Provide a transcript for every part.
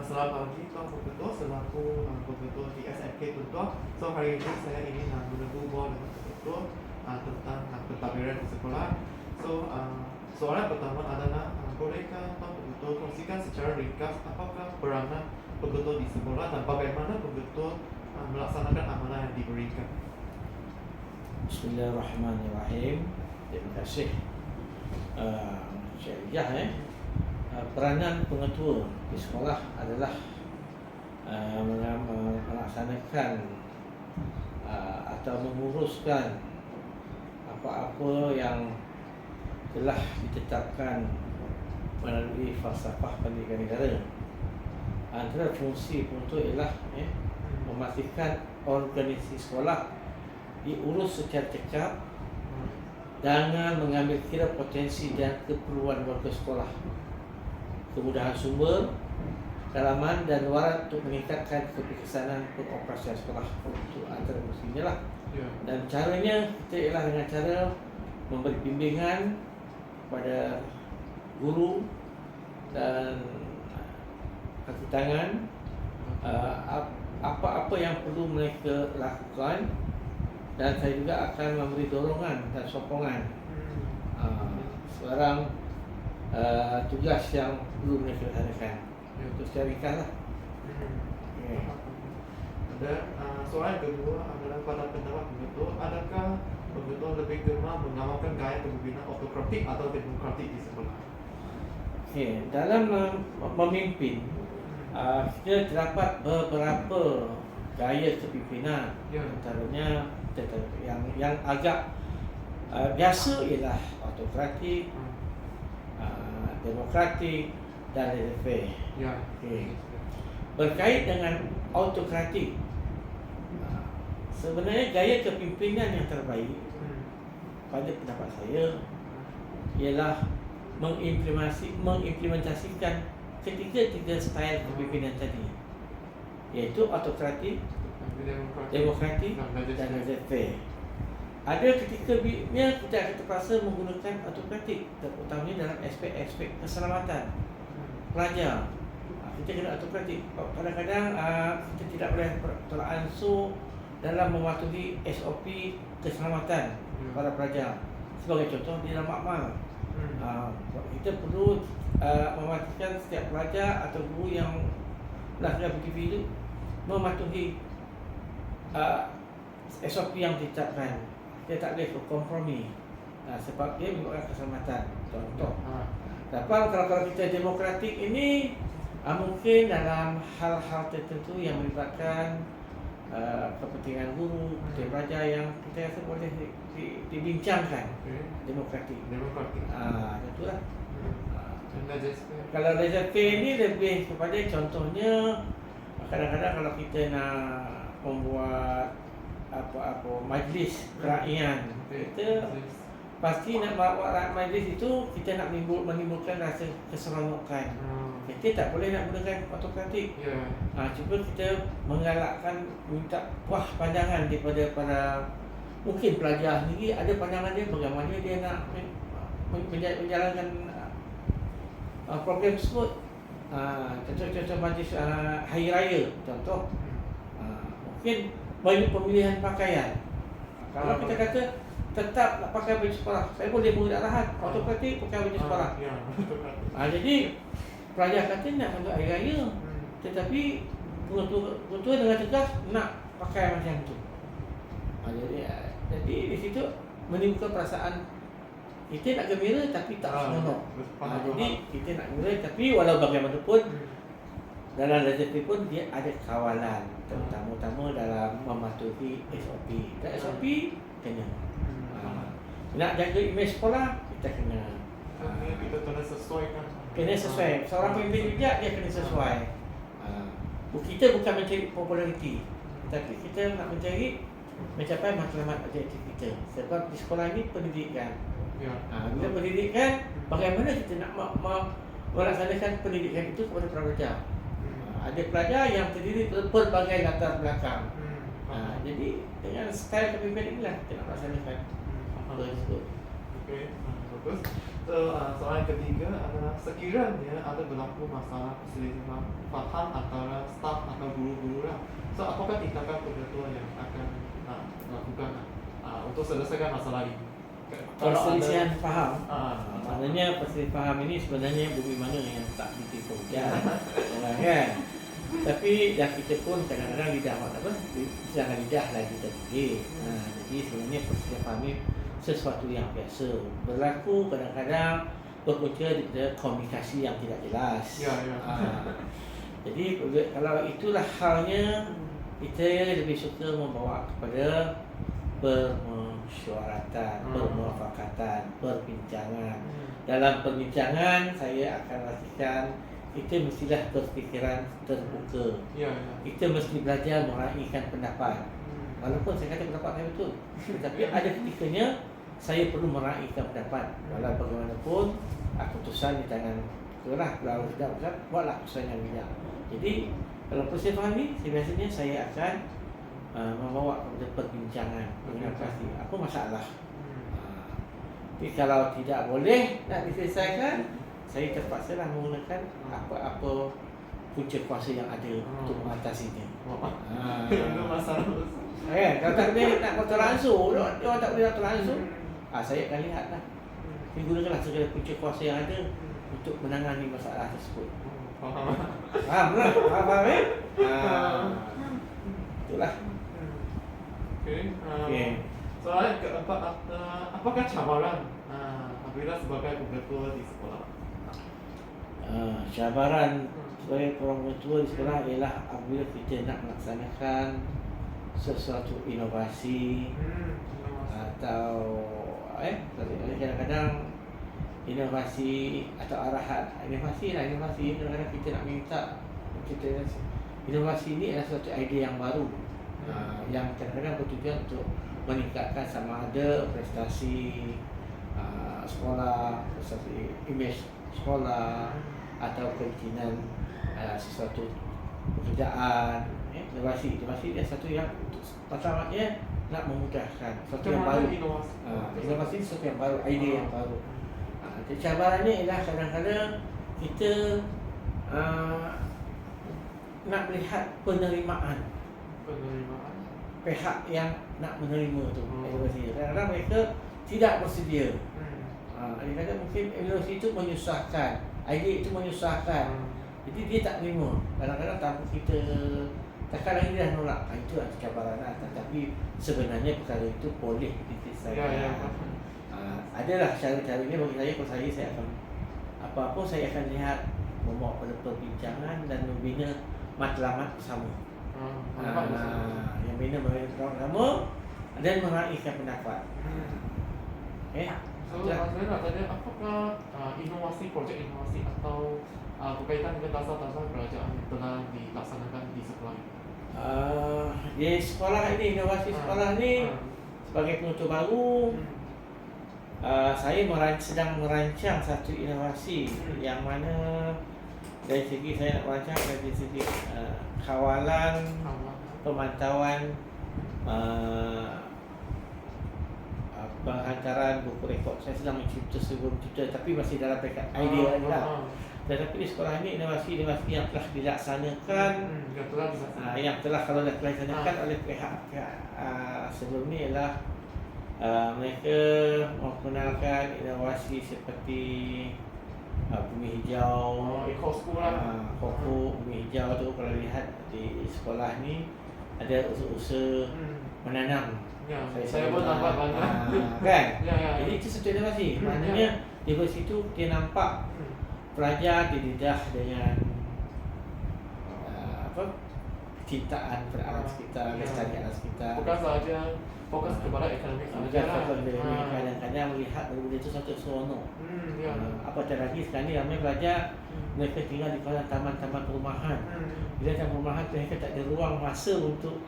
Selamat pagi Tuan Pembetul, selaku Pembetul di SMK Tuan. So hari ini saya ingin menunggu dengan Pembetul tentang pentadbiran di sekolah. So soalan pertama adalah bolehkah Tuan Pembetul kongsikan secara ringkas apakah peranan Pembetul di sekolah dan bagaimana Pembetul melaksanakan amanah yang diberikan? Bismillahirrahmanirrahim. Terima kasih Syekh Rijah. Peranan pengetua di sekolah adalah melaksanakan atau menguruskan apa-apa yang telah ditetapkan melalui falsafah pendidikan negara. Antara fungsi pengetua ialah memastikan organisasi sekolah diurus secara cekap dengan mengambil kira potensi dan keperluan warga sekolah, kemudahan sumber, dalaman dan luaran untuk meningkatkan keberkesanan pengoperasian sekolah. Itu antara fungsinya lah. Dan caranya kita ialah dengan cara memberi bimbingan kepada guru dan kaki tangan, apa-apa yang perlu mereka lakukan, dan saya juga akan memberi dorongan dan sokongan sekarang tugas yang perlu mereka laksanakan. Itu secara ringkas lah. Dan soalan kedua adalah pada pendapat Pembetul, adakah Pembetul lebih gemar mengamalkan gaya kepemimpinan autokratik atau demokratik di sekolah? Dalam memimpin, kita terdapat beberapa gaya kepimpinan. Antaranya yang agak biasa ialah autokratik, demokratik dan laissez-faire. Berkait dengan autokratik, sebenarnya gaya kepimpinan yang terbaik pada pendapat saya ialah mengimplementasikan ketiga style kepimpinan tadi, iaitu autokratik, demokratik dan laissez-faire. Ada ketika kita akan terpaksa menggunakan autokratik, terutamanya dalam aspek-aspek keselamatan pelajar. Kita kena autokratik. Kadang-kadang kita tidak boleh teransur dalam mematuhi SOP keselamatan para pelajar. Sebagai contoh, di dalam makmal, kita perlu memastikan setiap pelajar atau guru yang melakukan PTP itu mematuhi SOP yang ditetapkan. Dia tak boleh berkompromi sebab dia menyebabkan keselamatan. Contoh. Tapi kalau kita demokratik ini mungkin dalam hal-hal tertentu yang melibatkan kepentingan guru, kepentingan pelajar yang kita rasa boleh dibincangkan. Demokratik. Tentulah. Kalau laissez-faire ini lebih kepada contohnya, kadang-kadang kalau kita nak membuat apa majlis kerajaan, kita pasti nak buat majlis itu kita nak menimbulkan rasa keseronokan. Kita tak boleh nak gunakan autokratik. Cuba kita menggalakkan, minta puas pandangan daripada para mungkin pelajar sendiri, ada pandangan dia bagaimana dia nak menjalankan program tersebut. Contoh majlis hari raya, contoh mungkin banyak pemilihan pakaian. Kalau kita kata tetap nak pakai baju sekolah, saya boleh beri arahan autokratik pakai baju sekolah. Jadi pelajar kata nak untuk hari raya, tetapi pengetua dengan tegas nak pakai macam tu. Jadi di situ menimbulkan perasaan kita nak gembira tapi tak seronok. Jadi kita nak gembira tapi walau bagaimanapun dalam laissez-faire pun dia ada kawalan, terutama dalam mematuhi SOP. Dan SOP kena. Nak jaga imej sekolah, kita kena. Kita kena sesuaikan. Kena sesuai. Seorang pemimpin bijak dia kena sesuai. Kita bukan mencari populariti, tapi kita nak mencari mencapai matlamat objektif kita. Sebab di sekolah ini pendidikan. Bila pendidikan, bagaimana kita nak melaksanakan pendidikan itu kepada para pelajar. Ada pelajar yang terdiri berbagai latar belakang. Jadi dengan style kepimpinan inilah kita nak melaksanakan tersebut. bagus. So soalan ketiga adalah sekiranya ada berlaku masalah perselisihan faham antara staf atau guru-guru lah. So apakah tindakan pengetua yang akan lakukan untuk selesaikan masalah ini? Perselisihan faham. Ah, Maknanya perselisihan faham ini sebenarnya bumi mana yang tak ditipu hujan, kan? Tapi dah kita pun kadang-kadang lidah jangan lidah lah kita pergi. Jadi sebenarnya perselisihan faham ini sesuatu yang biasa berlaku kadang-kadang berpunca dari komunikasi yang tidak jelas. Jadi kalau itulah halnya, kita lebih suka membawa kepada permusyawaratan, permuafakatan, perbincangan. Dalam perbincangan saya akan pastikan kita mestilah berfikiran terbuka. Kita mesti belajar meraihkan pendapat. Walaupun saya kata pendapat saya betul, tetapi ada ketikanya saya perlu meraihkan pendapat. Walau bagaimanapun keputusan di tangan kelah, kalau tidak besar, buatlah keputusan yang bijak. Jadi kalau perselisihan ini biasanya saya akan membawa kepada perbincangan dengan pasti apa masalah. Tapi kalau tidak boleh nak diselesaikan, saya terpaksa lah menggunakan apa-apa punca kuasa yang ada untuk mengatasinya. Itu masalah. Kalau tak boleh nak kontrol langsung, dia orang tak boleh kontrol langsung, saya akan lihat lah. Saya gunakanlah segala punca kuasa yang ada untuk menangani masalah tersebut. Faham lah? Faham itulah. Okay. Soalan keempat, apakah cabaran apabila sebagai pengetua di sekolah? Cabaran sebagai pengetua di sekolah ialah apabila kita nak melaksanakan sesuatu inovasi atau kadang-kadang inovasi atau arahan inovasi kadang-kadang kita nak minta inovasi ini adalah suatu idea yang baru yang kadang-kadang bertujuan untuk meningkatkan sama ada prestasi sekolah, prestasi imej sekolah atau keinginan sesuatu pekerjaan. Inovasi dia satu yang pertamanya nak memudahkan sesuatu yang baru. Inovasi sesuatu yang baru, idea yang baru. Cabarannya ialah kadang-kadang kita nak melihat penerimaan pihak yang nak menerima tu inovasi. Kadang-kadang mereka tidak bersedia. Kadang-kadang mungkin inovasi itu menyusahkan, idea itu menyusahkan. Jadi dia tak terima. Kadang-kadang tanpa kita takkan lagi dah nolak. Itu adalah cabaran. Tetapi sebenarnya perkara itu boleh diselesaikan. Adalah cara-caranya bagi saya. Kalau saya akan apa-apa saya akan lihat membawa pada perbincangan dan membina matlamat bersama. Yang bina bersama dan meraihkan pendapat. So saya nak tanya, apakah projek inovasi atau berkaitan dengan dasar-dasar kerajaan yang telah dilaksanakan di sekolah ini? Di sekolah ini, inovasi sekolah ini sebagai penutur baru, saya sedang merancang satu inovasi yang mana dari segi saya nak merancang dari segi kawalan, pemantauan, penghantaran buku rekod. Saya sedang mencipta sebuah cipta tapi masih dalam peringkat idea lah. Tetapi di sekolah ini inovasi yang telah dilaksanakan, yang telah dilaksanakan oleh pihak sebelum ini ialah mereka memperkenalkan inovasi seperti bumi hijau, bumi hijau tu kalau lihat di sekolah ni ada usaha menanam. Saya pun nampak banyak. Kan? Jadi itu satu inovasi. Maknanya di situ dia nampak pelajar dididah dengan cintaan pada alam sekitar, lestari alam sekitar. Bukan sahaja fokus kepada akademik sahaja. Kadang-kadang melihat benda itu satu seronok. Apatah lagi sekarang ni ramai pelajar mereka tinggal di kawasan taman-taman perumahan. Bila taman perumahan mereka tak ada ruang masa untuk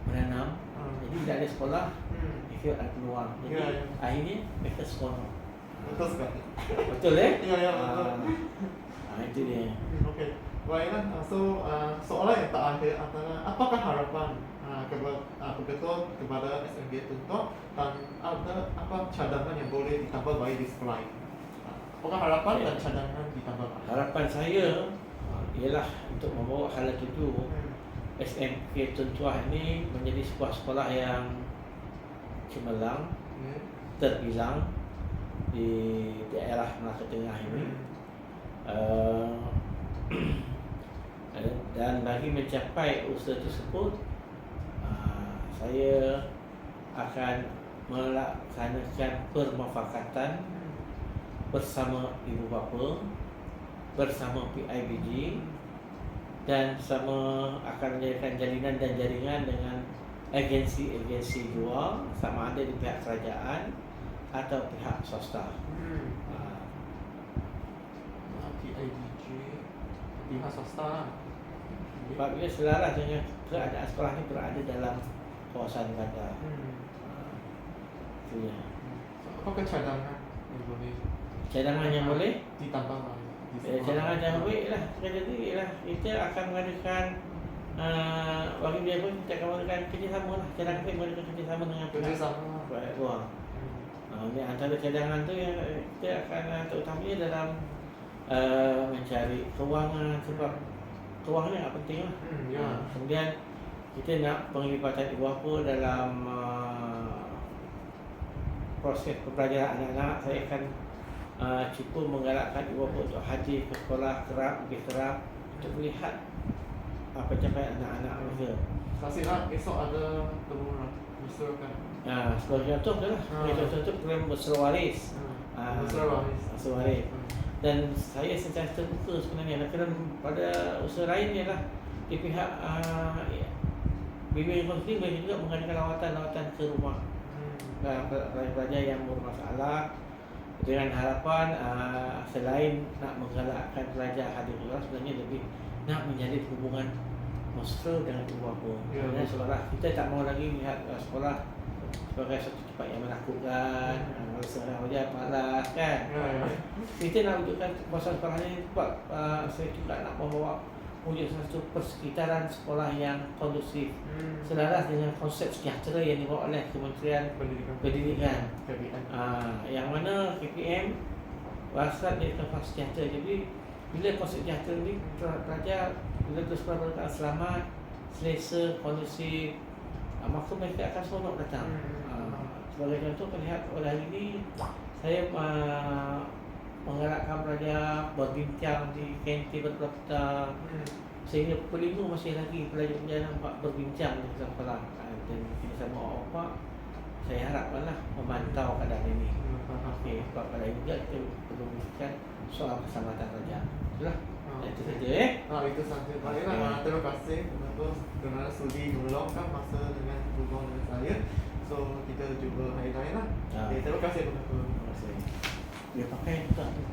menanam. Jadi tidak ada sekolah, mereka ada peluang. Jadi akhirnya mereka seronok. Betul sekali. Betul betul. Itu dia. Baiklah. So soalan yang terakhir antara apakah harapan betul kepada SMG Tuntua dan ada apa cadangan yang boleh ditambah bagi display. Apakah harapan dan cadangan ditambah? Harapan saya ialah untuk membawa hala tuju SMK Tuntua ini menjadi sebuah sekolah yang cemerlang, terbilang di daerah Melaka Tengah ini. Dan bagi mencapai usaha tersebut, saya akan melaksanakan permufakatan bersama ibu bapa, bersama PIBG, dan sama akan menjadikan jalinan dan jaringan dengan agensi-agensi luar, sama ada di pihak kerajaan atau pihak swasta. PIBG, pihak swasta. Sebab ia selaras dengan keadaan sekolah ini berada dalam kawasan bandar. Itu ya. Apakah cadangan yang boleh? Cadangan yang boleh ditambah? cadangan yang boleh lah. Jadi ialah kita akan mengadakan bagi dia pun kita akan mengadakan kerjasama lah. Cadangan kita mengadakan kerjasama dengan pihak luar. Ini antara cadangan tu yang kita akan terutamanya dalam mencari kewangan, sebab kewangan ni agak penting lah. Kemudian kita nak penglibatan ibu bapa dalam proses pembelajaran anak-anak. Saya akan cuba menggalakkan ibu bapa untuk hadir ke sekolah kerap, lebih kerap untuk melihat pencapaian anak-anak mereka. Saksilah esok ada temuan besar kan? Sebagai contoh adalah contoh program Mesra Waris. Mesra Waris. Dan saya sentiasa terbuka sebenarnya, kerana pada usaha lain ialah di pihak bimbingan konseling boleh juga mengadakan lawatan-lawatan ke rumah pelajar yang bermasalah, dengan harapan selain nak menggalakkan pelajar hadir ke kelas, sebenarnya lebih nak menjalin hubungan mesra dengan ibu bapa. Kerana sekolah kita tak mahu lagi melihat sekolah sebagai satu tempat yang menakutkan, malas malas kan. Kita nak wujudkan kawasan sekolah ini sebab saya juga nak membawa wujud satu persekitaran sekolah yang kondusif, selaras dengan konsep sejahtera yang dibawa oleh Kementerian Pendidikan. Yang mana KPM berasal dari tempat sejahtera. Jadi bila konsep sejahtera ini, pelajar bila bersekolah dalam selamat, selesa, kondusif, maka mereka akan seronok datang. Sebagai contoh, melihat oleh hari ini saya menggalakkan pelajar berbincang di kantin berpelapta sehingga pukul 5 masih lagi pelajar nampak berbincang di dalam sekolah. Dan kita sama bapak, saya harapkanlah memantau keadaan ini. Okey, sebab pada ini juga kita perlu memikirkan soal keselamatan pelajar. Itulah. Itu saja Itu saja. Baiklah, terima kasih kerana sudi meluangkan masa dengan hubungan dengan saya. So kita jumpa hari lain lah. Terima kasih. Terima kasih. Dia pakai juga tu.